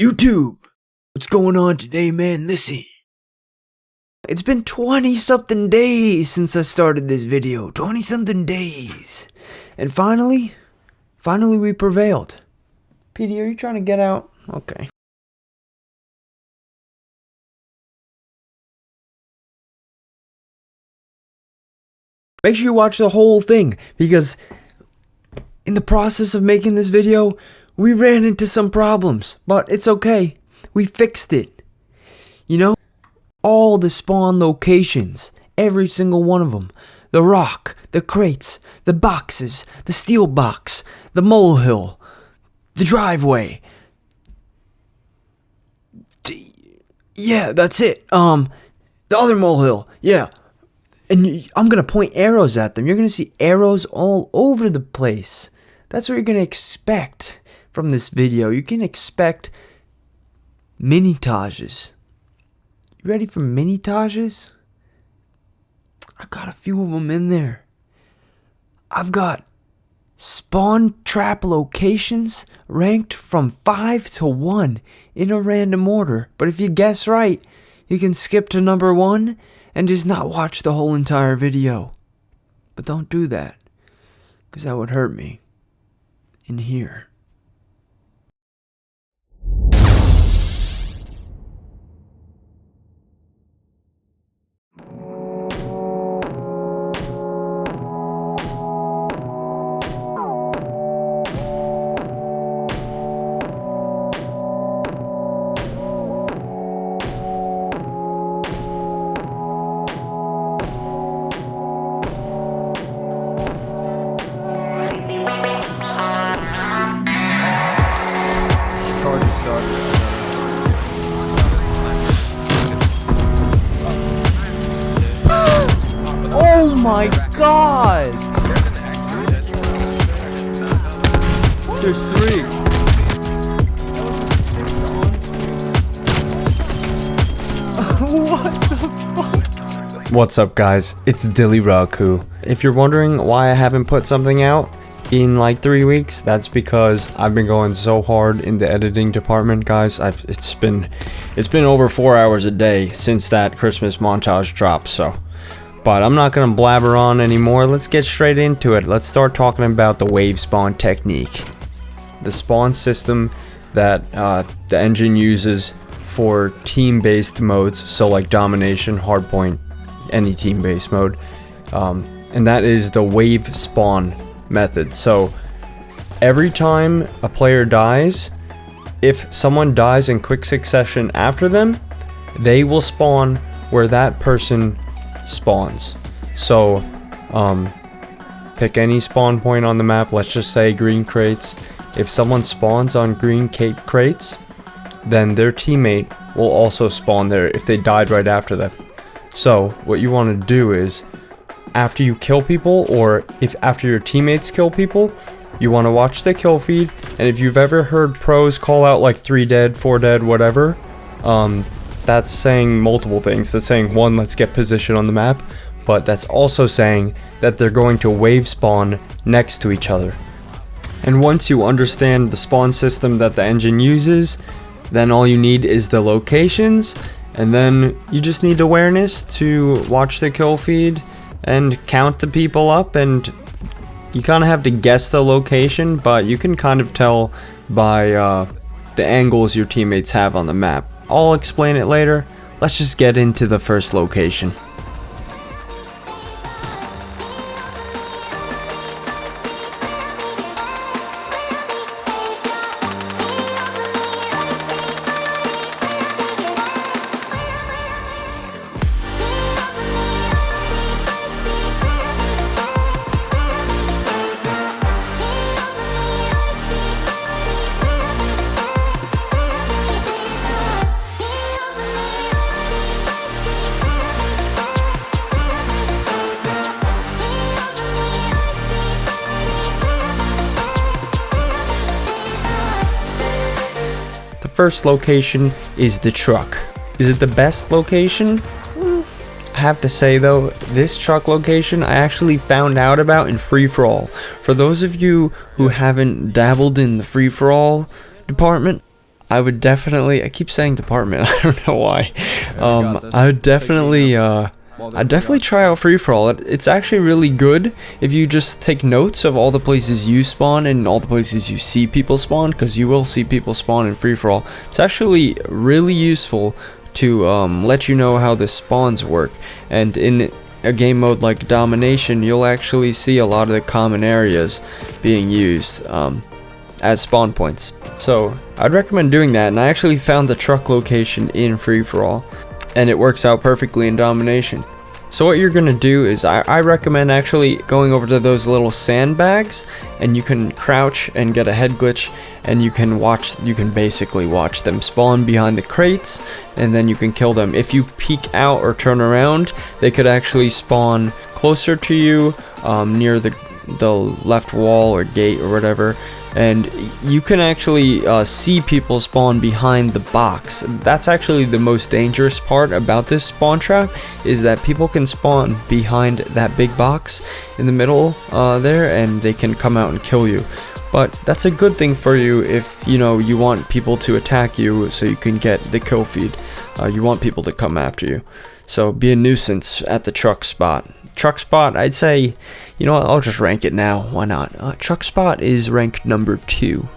YouTube, what's going on today, man? Listen. It's been 20-something days since I started this video. 20-something days. And finally we prevailed. PD, are you trying to get out? Okay. Make sure you watch the whole thing, because in the process of making this video, we ran into some problems, but it's okay. We fixed it. You know, all the spawn locations, every single one of them. The rock, the crates, the boxes, the steel box, the molehill, the driveway. Yeah, that's it. The other molehill, yeah. And I'm going to point arrows at them. You're going to see arrows all over the place. That's what you're going to expect from this video. You can expect montages. You ready for montages? I got a few of them in there. I've got spawn trap locations ranked from 5 to 1 in a random order. But if you guess right, you can skip to number 1 and just not watch the whole entire video. But don't do that, because that would hurt me in here. Oh my god! There's 3. What the fuck? What's up, guys? It's Dilly Raku. If you're wondering why I haven't put something out in like 3 weeks, that's because I've been going so hard in the editing department, guys. It's been over 4 hours a day since that Christmas montage dropped, so. But I'm not going to blabber on anymore. Let's get straight into it. Let's start talking about the wave spawn technique. The spawn system that the engine uses for team-based modes, so like domination, hardpoint, any team-based mode. And that is the wave spawn method. So every time a player dies, if someone dies in quick succession after them, they will spawn where that person spawns. So pick any spawn point on the map. Let's just say green crates. If someone spawns on green crates, then their teammate will also spawn there if they died right after them. So what you want to do is, after you kill people, or if after your teammates kill people, you want to watch the kill feed. And if you've ever heard pros call out like 3 dead, 4 dead, whatever, that's saying multiple things. That's saying, 1, let's get position on the map, but that's also saying that they're going to wave spawn next to each other. And once you understand the spawn system that the engine uses, then all you need is the locations, and then you just need awareness to watch the kill feed and count the people up, and you kind of have to guess the location, but you can kind of tell by the angles your teammates have on the map. I'll explain it later. Let's just get into the first location. First location is the truck. Is it the best location? I have to say though, this truck location I actually found out about in free-for-all. For those of you who haven't dabbled in the free-for-all department, I would definitely, I keep saying department, I don't know why. I would definitely, I'd definitely try out free-for-all. It's actually really good if you just take notes of all the places you spawn and all the places you see people spawn, because you will see people spawn in free-for-all. It's actually really useful to let you know how the spawns work, and in a game mode like Domination, you'll actually see a lot of the common areas being used as spawn points. So I'd recommend doing that, and I actually found the truck location in free-for-all, and it works out perfectly in Domination. So what you're gonna do is I recommend actually going over to those little sandbags, and you can crouch and get a head glitch, and you can basically watch them spawn behind the crates, and then you can kill them. If you peek out or turn around, they could actually spawn closer to you, near the left wall or gate or whatever, and you can actually see people spawn behind the box. That's actually the most dangerous part about this spawn trap, is that people can spawn behind that big box in the middle there, and they can come out and kill you. But that's a good thing for you if you want people to attack you so you can get the kill feed. You want people to come after you, so be a nuisance at the truck spot. Truck spot, I'd say, you know what, I'll just rank it now, why not? Truck spot is ranked number 2.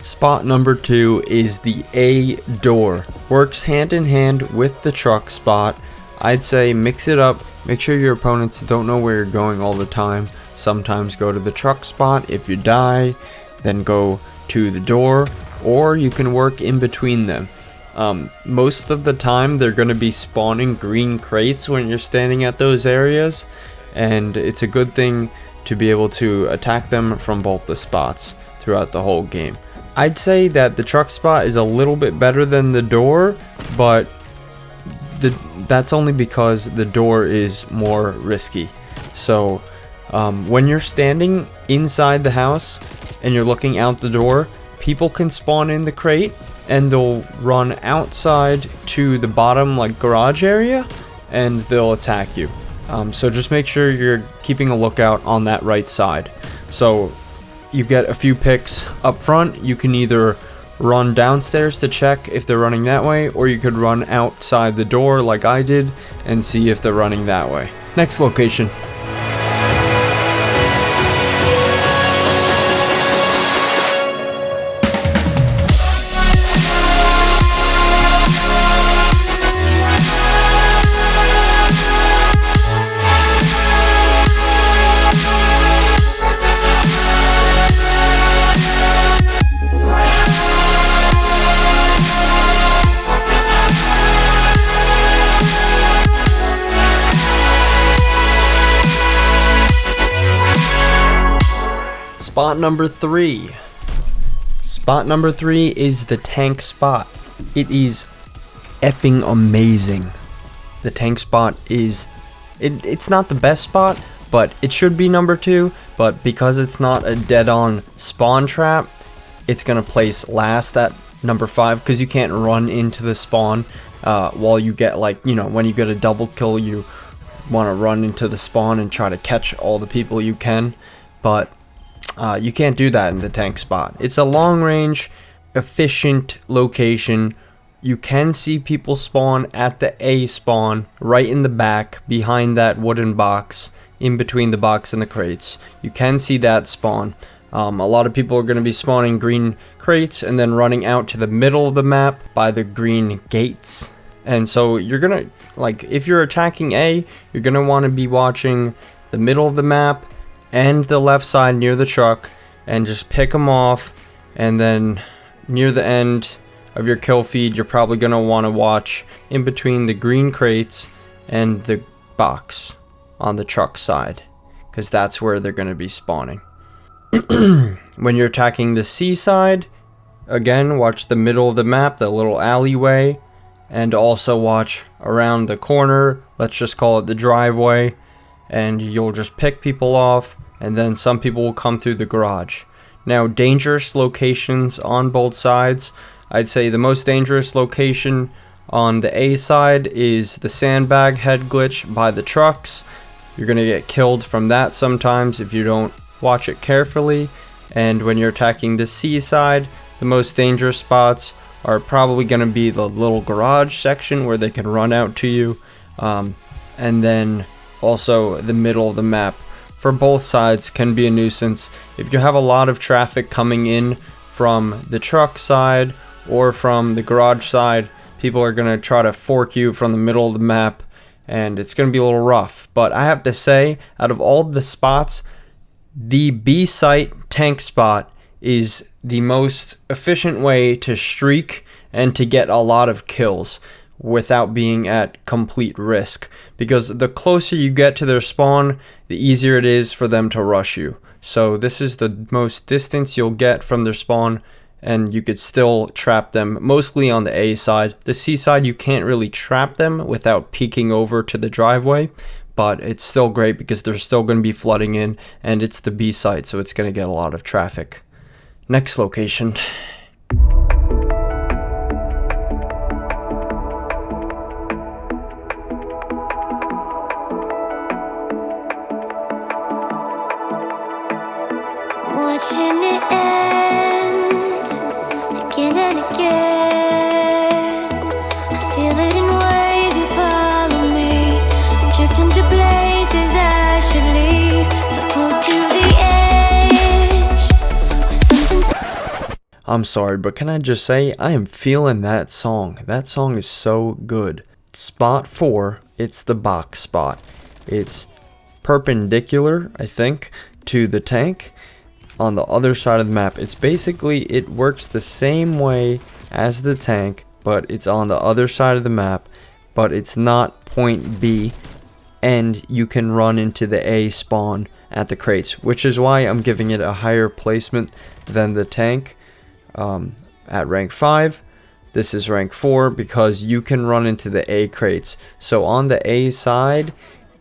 Spot number 2 is the A door. Works hand in hand with the truck spot. I'd say mix it up. Make sure your opponents don't know where you're going all the time. Sometimes go to the truck spot. If you die, then go to the door, or you can work in between them. Most of the time they're going to be spawning green crates when you're standing at those areas, and it's a good thing to be able to attack them from both the spots throughout the whole game. I'd say that the truck spot is a little bit better than the door, but that's only because the door is more risky. So when you're standing inside the house and you're looking out the door, people can spawn in the crate and they'll run outside to the bottom like garage area and they'll attack you. So just make sure you're keeping a lookout on that right side. So you get a few picks up front. You can either run downstairs to check if they're running that way, or you could run outside the door like I did and see if they're running that way. Next location. Spot number 3. Spot number 3 is the tank spot. It is effing amazing. The tank spot is, it's not the best spot, but it should be number 2, but because it's not a dead-on spawn trap, it's gonna place last at number 5, because you can't run into the spawn while you get, like, when you get a double kill, you want to run into the spawn and try to catch all the people you can, but you can't do that in the tank spot. It's a long range, efficient location. You can see people spawn at the A spawn, right in the back, behind that wooden box, in between the box and the crates. You can see that spawn. A lot of people are going to be spawning green crates and then running out to the middle of the map by the green gates. And so you're going to, like, if you're attacking A, you're going to want to be watching the middle of the map and the left side near the truck, and just pick them off, and then near the end of your kill feed you're probably going to want to watch in between the green crates and the box on the truck side, because that's where they're going to be spawning. When you're attacking the C side, again, watch the middle of the map, the little alleyway, and also watch around the corner, let's just call it the driveway, and you'll just pick people off, and then some people will come through the garage. Now, dangerous locations on both sides. I'd say the most dangerous location on the A side is the sandbag head glitch by the trucks. You're going to get killed from that sometimes if you don't watch it carefully. And when you're attacking the C side, the most dangerous spots are probably going to be the little garage section where they can run out to you. And then also the middle of the map for both sides can be a nuisance. If you have a lot of traffic coming in from the truck side or from the garage side, people are going to try to fork you from the middle of the map, and it's going to be a little rough. But I have to say, out of all the spots, the B site tank spot is the most efficient way to streak and to get a lot of kills without being at complete risk, because the closer you get to their spawn, the easier it is for them to rush you. So this is the most distance you'll get from their spawn, and you could still trap them mostly on the A side. The C side, you can't really trap them without peeking over to the driveway, but it's still great because they're still going to be flooding in, and it's the B side, so it's going to get a lot of traffic. Next location. Watching it end again and again. I feel it in waves, you follow me, drifting to places I should leave, so close to the edge of something. I'm sorry, but can I just say, I am feeling that song. That song is so good. Spot 4, it's the box spot. It's perpendicular, I think, to the tank. On the other side of the map, it's basically, it works the same way as the tank, but it's on the other side of the map, but it's not point B, and you can run into the A spawn at the crates, which is why I'm giving it a higher placement than the tank at rank 5. This is rank 4 because you can run into the A crates. So on the A side,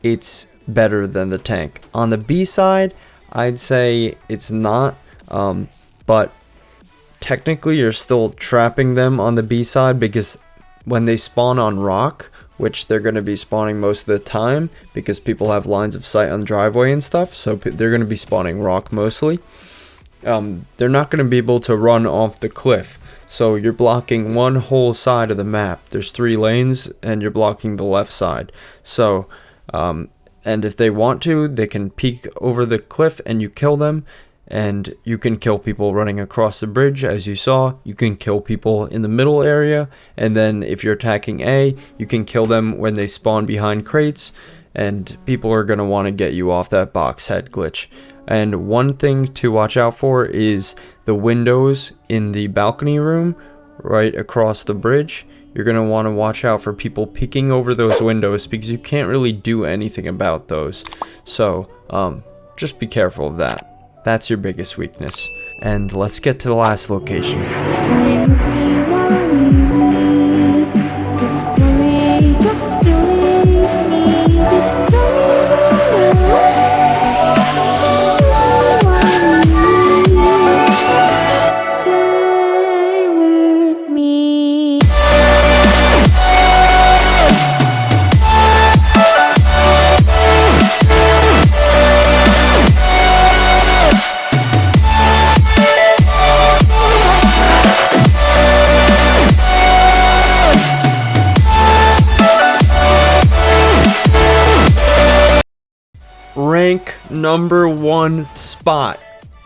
it's better than the tank. On the B side, I'd say it's not, but technically you're still trapping them on the B side, because when they spawn on rock, which they're going to be spawning most of the time because people have lines of sight on the driveway and stuff, so they're going to be spawning rock mostly, they're not going to be able to run off the cliff. So you're blocking one whole side of the map. There's 3 lanes and you're blocking the left side. So and if they want to, they can peek over the cliff and you kill them, and you can kill people running across the bridge. As you saw, you can kill people in the middle area, and then if you're attacking A, you can kill them when they spawn behind crates, and people are going to want to get you off that box head glitch. And one thing to watch out for is the windows in the balcony room right across the bridge. You're going to want to watch out for people peeking over those windows, because you can't really do anything about those. So just be careful of that. That's your biggest weakness. And let's get to the last location. Stay with me while we leave. Don't worry, just believe me. This night will last. Stay with me. Rank number 1 spot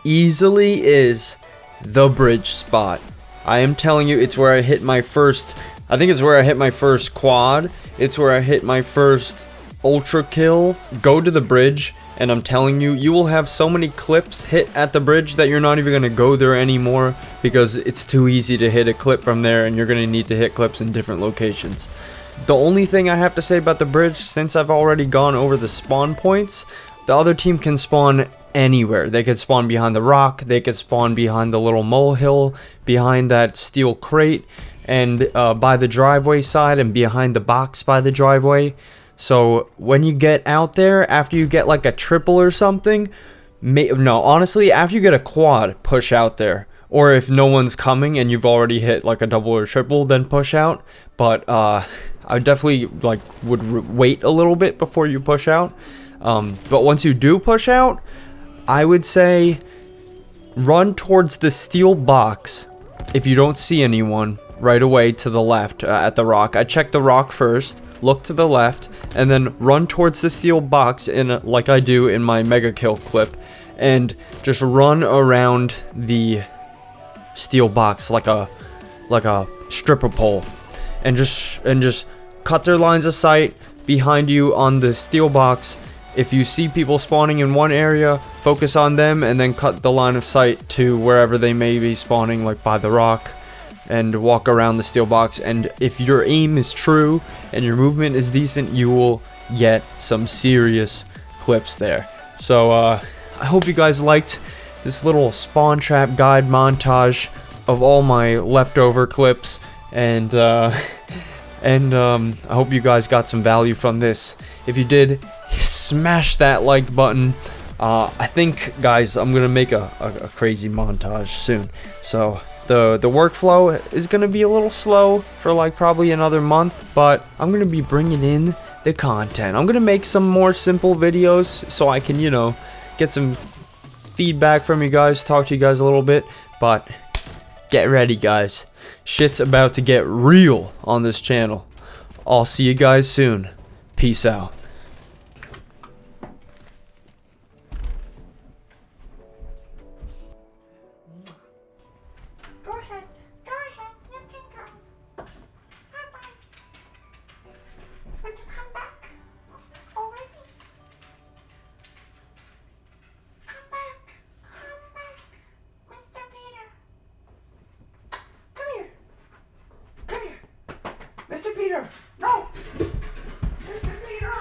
easily is the bridge spot. I am telling you, it's where I hit my first, I think it's where I hit my first quad. It's where I hit my first ultra kill. Go to the bridge, and I'm telling you, you will have so many clips hit at the bridge that you're not even going to go there anymore, because it's too easy to hit a clip from there, and you're going to need to hit clips in different locations. The only thing I have to say about the bridge, since I've already gone over the spawn points, the other team can spawn anywhere. They could spawn behind the rock, they could spawn behind the little molehill, behind that steel crate, and by the driveway side, and behind the box by the driveway. So when you get out there, after you get like a triple or something, no, honestly, after you get a quad, push out there. Or if no one's coming and you've already hit like a double or triple, then push out. But I definitely like would wait a little bit before you push out. But once you do push out, I would say run towards the steel box if you don't see anyone right away to the left at the rock. I check the rock first, look to the left, and then run towards the steel box like I do in my mega kill clip, and just run around the steel box like a stripper pole, and just cut their lines of sight behind you on the steel box. If you see people spawning in one area, focus on them and then cut the line of sight to wherever they may be spawning, like by the rock, and walk around the steel box. And if your aim is true and your movement is decent, you will get some serious clips there. So I hope you guys liked this little spawn trap guide montage of all my leftover clips, and I hope you guys got some value from this. If you did, smash that like button. I think, guys, I'm gonna make a crazy montage soon, so the workflow is gonna be a little slow for like probably another month, but I'm gonna be bringing in the content. I'm gonna make some more simple videos so I can, you know, get some feedback from you guys, talk to you guys a little bit. But get ready, guys, shit's about to get real on this channel. I'll see you guys soon. Peace out. Go ahead, you can go. Bye-bye. When you come back, already? Come back, Mr. Peter. Come here, Mr. Peter, no! Mr. Peter!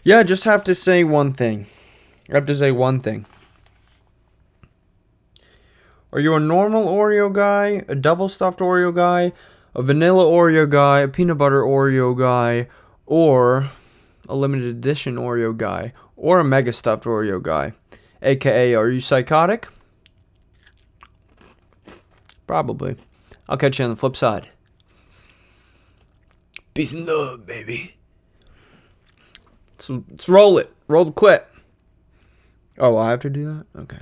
Yeah, just have to say one thing. Are you a normal Oreo guy, a double stuffed Oreo guy, a vanilla Oreo guy, a peanut butter Oreo guy, or a limited edition Oreo guy, or a mega stuffed Oreo guy? AKA, are you psychotic? Probably. I'll catch you on the flip side. Peace and love, baby. Let's roll it. Roll the clip. Oh, I have to do that? Okay.